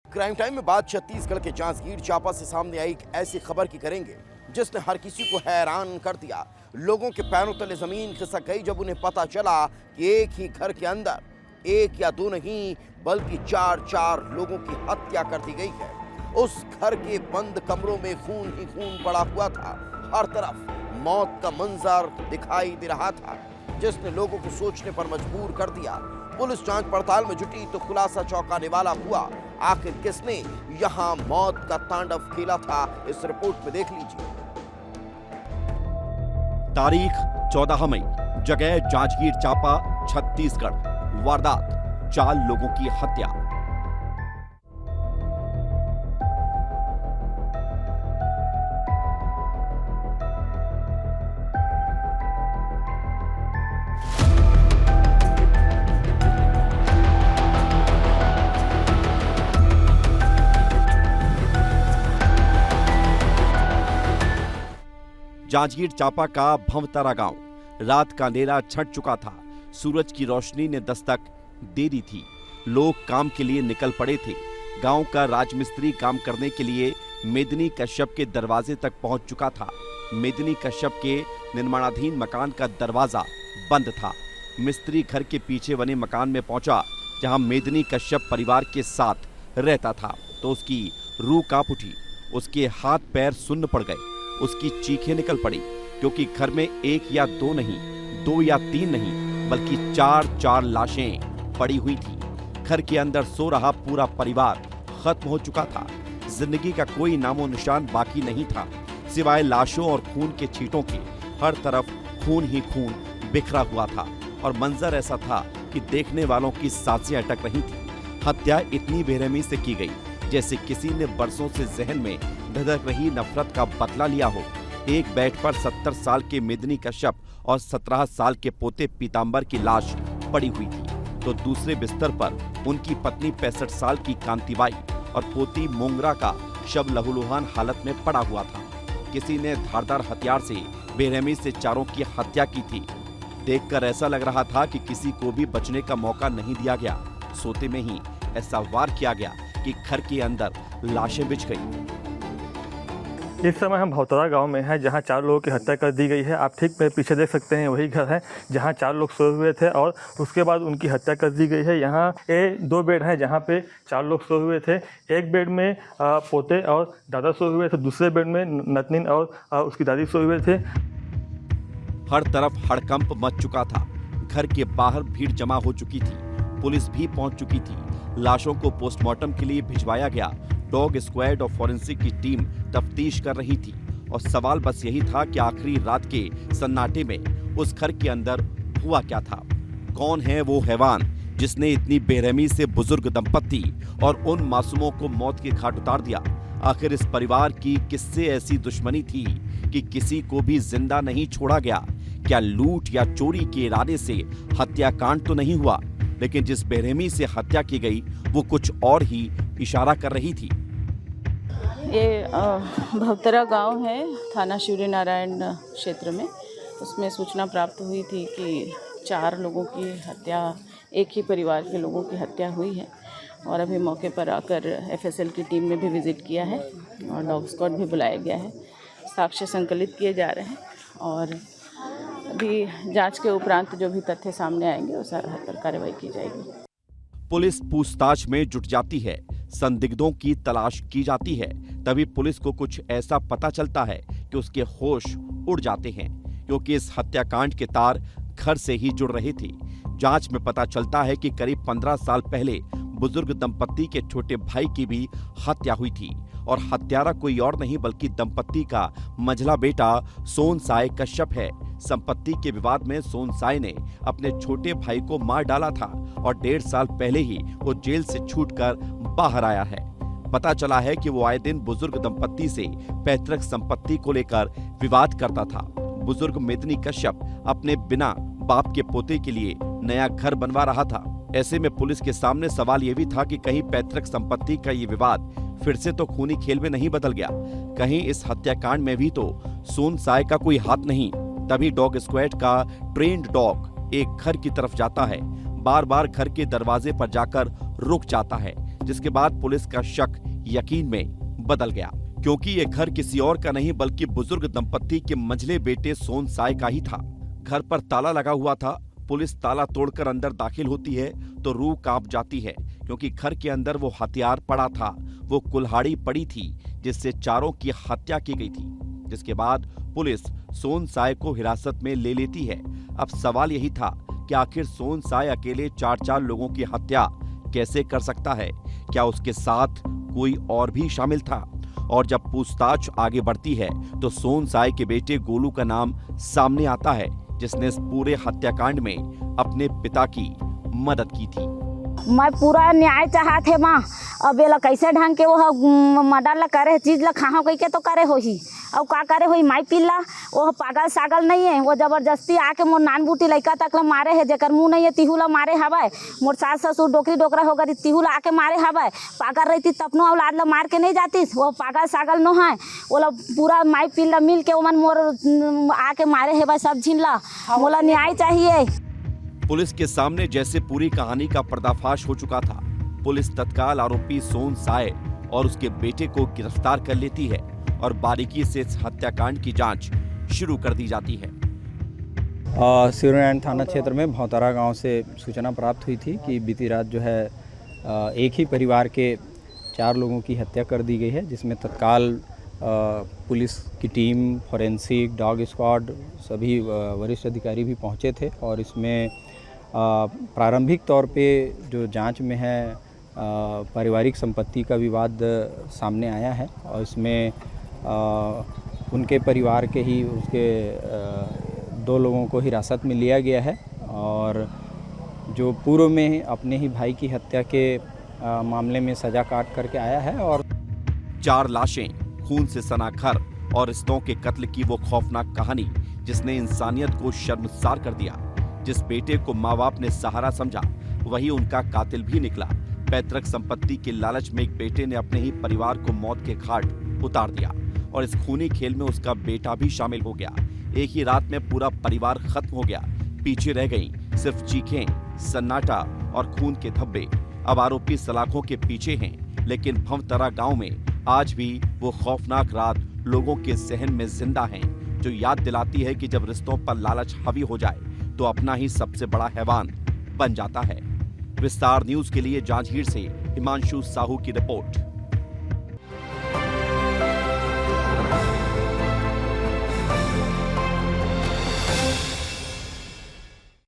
Crime time में बात छत्तीसगढ़ के जांजगीर चांपा से सामने आई एक ऐसी खबर की करेंगे जिसने हर किसी को हैरान कर दिया। लोगों के पैरों तले जमीन खिसक गई जब उन्हें पता चला कि एक ही घर के अंदर एक या दो नहीं बल्कि चार लोगों की हत्या कर दी गई है। उस घर के बंद कमरों में खून ही खून पड़ा हुआ था। हर तरफ मौत का मंजर दिखाई दे रहा था जिसने लोगों को सोचने पर मजबूर कर दिया। पुलिस जांच पड़ताल में जुटी तो खुलासा चौंकाने वाला हुआ। आखिर किसने यहां मौत का तांडव खेला था, इस रिपोर्ट में देख लीजिए। तारीख 14 मई, जगह जांजगीर चांपा, छत्तीसगढ़। वारदात 4 लोगों की हत्या। जांजगीर चांपा का भंवतरा गांव। रात का अंधेरा छंट चुका था। सूरज की रोशनी ने दस्तक दे दी थी। लोग काम के लिए निकल पड़े थे। गांव का राजमिस्त्री काम करने के लिए मेदिनी कश्यप के दरवाजे तक पहुंच चुका था। मेदिनी कश्यप के निर्माणाधीन मकान का दरवाजा बंद था। मिस्त्री घर के पीछे बने मकान में पहुंचा जहां मेदिनी कश्यप परिवार के साथ रहता था तो उसकी रूह कांप उठी। उसके हाथ पैर सुन्न पड़ गए। उसकी चीखें निकल पड़ी क्योंकि घर में एक या दो नहीं, 2 या 3 नहीं बल्कि 4 लाशें पड़ी हुई थी। घर के अंदर सो रहा पूरा परिवार खत्म हो चुका था। जिंदगी का कोई नामो निशान बाकी नहीं था सिवाय लाशों और खून के छींटों के। हर तरफ खून ही खून बिखरा हुआ था और मंजर ऐसा था कि देखने वालों की सांसें अटक रही थी। हत्या इतनी बेरहमी से की गई जैसे किसी ने बरसों से जहन में धधक रही नफरत का बदला लिया हो। एक बेड पर 70 साल के मेदिनी कश्यप और 17 साल के पोते पीतांबर की लाश पड़ी हुई थी तो दूसरे बिस्तर पर उनकी पत्नी 65 साल की कांतिबाई और पोती मोंगरा का शव लहूलुहान हालत में पड़ा हुआ था। किसी ने धारदार हथियार से बेरहमी से चारों की हत्या की थी। देखकर ऐसा लग रहा था कि किसी को भी बचने का मौका नहीं दिया गया। सोते में ही ऐसा वार किया गया कि घर के अंदर लाशें बिछ गई। इस समय हम भंवतरा गांव में हैं जहां 4 लोगों की हत्या कर दी गई है। आप ठीक मेरे पीछे देख सकते हैं वही घर है जहां 4 लोग सोए हुए थे और उसके बाद उनकी हत्या कर दी गई है। यहां 2 बेड हैं जहां पे 4 लोग सोए हुए थे। एक बेड में पोते और दादा सोए हुए थे, दूसरे बेड में नतनीन और उसकी दादी सोए हुए थे। हर तरफ हड़कंप मच चुका था। घर के बाहर भीड़ जमा हो चुकी थी। पुलिस भी पहुंच चुकी थी। लाशों को पोस्टमार्टम के लिए भिजवाया गया। डॉग स्क्वाड और फॉरेंसिक की टीम तफ्तीश कर रही थी और सवाल बस यही था कि आखिरी रात के सन्नाटे में उस घर के अंदर हुआ क्या था। कौन है वो हैवान जिसने इतनी बेरहमी से बुजुर्ग दंपत्ति और उन मासूमों को मौत के घाट उतार दिया। आखिर इस परिवार की किससे ऐसी दुश्मनी थी कि किसी को भी जिंदा नहीं छोड़ा गया। क्या लूट या चोरी के इरादे से हत्याकांड तो नहीं हुआ, लेकिन जिस बेरहमी से हत्या की गई वो कुछ और ही इशारा कर रही थी। ये भंवतरा गांव है, थाना शिवरी नारायण क्षेत्र में। उसमें सूचना प्राप्त हुई थी कि 4 लोगों की हत्या, एक ही परिवार के लोगों की हत्या हुई है और अभी मौके पर आकर एफएसएल की टीम ने भी विजिट किया है और डॉग स्क्वाड भी बुलाया गया है। साक्ष्य संकलित किए जा रहे हैं और अभी जांच के उपरांत जो भी तथ्य सामने आएंगे उस आधार पर कार्रवाई की जाएगी। पुलिस पूछताछ में जुट जाती है। संदिग्धों की तलाश की जाती है। तभी पुलिस को कुछ ऐसा पता चलता है कि उसके होश उड़ जाते हैं क्योंकि इस हत्याकांड के तार घर से ही जुड़ रहे थे। जांच में पता चलता है कि करीब 15 साल पहले बुजुर्ग दंपत्ति के छोटे भाई की भी हत्या हुई थी और हत्यारा कोई और नहीं बल्कि दंपत्ति का मंझला बेटा सोनसाय कश्यप है। संपत्ति के विवाद में सोनसाय ने अपने छोटे भाई को मार डाला था और 1.5 साल पहले ही वो जेल से छूटकर बाहर आया है। पता चला है कि वो आए दिन बुजुर्ग दंपत्ति से पैतृक संपत्ति को लेकर विवाद करता था। बुजुर्ग मेदिनी कश्यप अपने बिना बाप के पोते के लिए नया घर बनवा रहा था। ऐसे में पुलिस के सामने सवाल ये भी था कि कहीं पैतृक संपत्ति का ये विवाद फिर से तो खूनी खेल में नहीं बदल गया। कहीं इस हत्याकांड में भी तो सोनसाय का कोई हाथ नहीं। तभी डॉग स्क्वाड का ट्रेन्ड डॉग एक घर की तरफ जाता है। बार बार घर के दरवाजे पर जाकर रुक जाता है। जिसके बाद पुलिस का शक यकीन में बदल गया, क्योंकि ये घर किसी और का नहीं बल्कि बुजुर्ग दंपत्ति के मंझले बेटे सोन साय का ही था। घर पर ताला लगा हुआ था। पुलिस ताला तोड़कर अंदर दाखिल होती है तो रूह कांप जाती है, क्योंकि घर के अंदर वो हथियार पड़ा था, वो कुल्हाड़ी पड़ी थी जिससे चारों की हत्या की गई थी। जिसके बाद पुलिस सोन साय को हिरासत में ले लेती है। अब सवाल यही था कि आखिर सोन साय अकेले 4 लोगों की हत्या कैसे कर सकता है? क्या उसके साथ कोई और भी शामिल था? और जब पूछताछ आगे बढ़ती है तो सोन साय के बेटे गोलू का नाम सामने आता है, जिसने इस पूरे हत्याकांड में अपने पिता की मदद की थी। मैं पूरा न्याय चाहत माँ। अब ये कैसे ढंग के वो मर्डर ला करे चीज ला खाओ कह के तो करे हो ही अब का करे हो माई पिल्ला वो पागल सागल नहीं है। वो जबरदस्ती आके मोर नान बूटी लड़का तक ला मारे है, जेकर मुँह नहीं है तिहू ला मारे हवाए। मोर सास ससुर डोकरी डोकरा हो गई तिहू ला आके मारे हवाए। पागल रहती तपनो औलाद ला मार के नहीं जाती। वो पागल सागल नो है, वो ला पूरा माई पिल्ला मिल के ओमन मोर आके मारे है भाई सब झीन ला। मोला न्याय चाहिए। पुलिस के सामने जैसे पूरी कहानी का पर्दाफाश हो चुका था। पुलिस तत्काल आरोपी सोन साय और उसके बेटे को गिरफ्तार कर लेती है और बारीकी से इस हत्याकांड की जांच शुरू कर दी जाती है। सूर्यनारायण थाना क्षेत्र में भौतारा गांव से सूचना प्राप्त हुई थी कि बीती रात जो है एक ही परिवार के 4 लोगों की हत्या कर दी गई है, जिसमें तत्काल पुलिस की टीम, फॉरेंसिक, डॉग स्क्वाड सभी वरिष्ठ अधिकारी भी पहुंचे थे। और इसमें प्रारंभिक तौर पे जो जांच में है पारिवारिक संपत्ति का विवाद सामने आया है और इसमें उनके परिवार के ही उसके 2 लोगों को हिरासत में लिया गया है और जो पूर्व में अपने ही भाई की हत्या के मामले में सजा काट करके आया है। और 4 लाशें, खून से सना घर और रिश्तों के कत्ल की वो खौफनाक कहानी जिसने इंसानियत को शर्मसार कर दिया। जिस बेटे को माँ बाप ने सहारा समझा वही उनका कातिल भी निकला। पैतृक संपत्ति के लालच में एक बेटे ने अपने ही परिवार को मौत के घाट उतार दिया और इस खूनी खेल में उसका बेटा भी शामिल हो गया। एक ही रात में पूरा परिवार खत्म हो गया। पीछे रह गई सिर्फ चीखें, सन्नाटा और खून के धब्बे। अब आरोपी सलाखों के पीछे हैं, लेकिन भवतरा गांव में आज भी वो खौफनाक रात लोगों के जहन में जिंदा है, जो याद दिलाती है कि जब रिश्तों पर लालच हावी हो जाए तो अपना ही सबसे बड़ा हैवान बन जाता है। विस्तार न्यूज के लिए जांजगीर से हिमांशु साहू की रिपोर्ट।